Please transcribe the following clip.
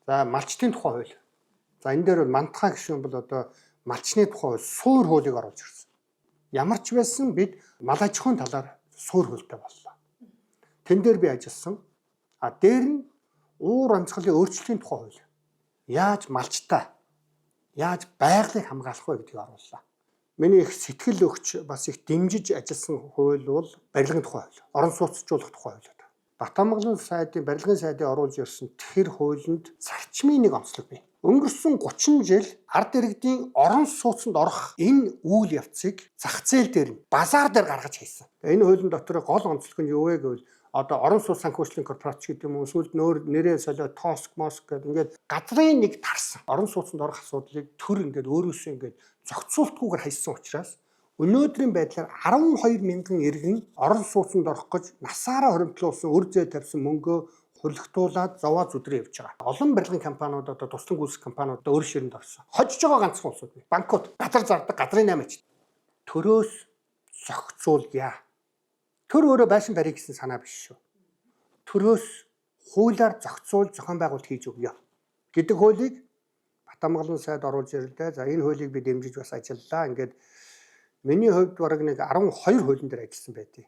За малчтын тухай хууль. За энэ дээр бол мантахаа гишүүн бол одоо малчны тухай суур хуулийг оруулж ирсэн. Ямар ч байсан бид мал аж ахуйн талаар суур хуультай боллоо. Тэн дээр би ажилласан. Дээр нь уур амьсгалын өөрчлөлтийн тухай хууль. Яаж малчтай, яаж байгалыг хамгаалах вэ гэдгийг орууллаа. Миний их сэтгэл өгч бас их дэмжиж ажилласан хууль бол барилгын тухай хууль. Орон сууцчлуулах тухай хууль. Батамгалан сайдын барилгын сайдын оруулж ирсэн тэр хуулинд зарчмын нэг онцлог бий. Өнгөрсөн 30 жил ард иргэдийн орон сууцнд орох энэ үйл явцыг зах зээл дээр нь базар дээр гаргаж хийсэн. Энэ хуулийн дотор гол онцлог нь юу вэ гэвэл одоо орон сууц санхүүжлийн корпорац гэдэг юм уу, эсвэл нэрээ солио тоск моск гэдэг ингээд газрын нэг тарсан орон сууцнд орох асуудлыг төр ингээд өөрөөсөө ингээд зохицуултгүйгээр хайсан учраас өнөөдрийн байдлаар 12 мянган иргэн орон сууцнд орох гэж насаараа хоримтлуулсан үр зээ тавьсан мөнгөө хурлахтуулаад зовоо зүдрээ явж байгаа. Олон барилгын компаниуд одоо туслан гүйцэх компаниуд өөр ширэнд орсон. Хожиж байгаа ганцхан улсууд бий. Банкуд газар зардаг, газрын наймаач. Төрөөс зохицуулъя. Төр өөрөө байшин барих гэсэн санаа биш шүү. Төрөөс хуулиар зохицуул зохион байгуулалт хийж өгье гэдэг хуулийг Батамгалан сайд оруулж ирлээ. За энэ хуулийг би дэмжиж бас ажиллалаа. Ингээд миний хувьд бараг нэг 12 хуулийн дээр ажилласан байдгийг.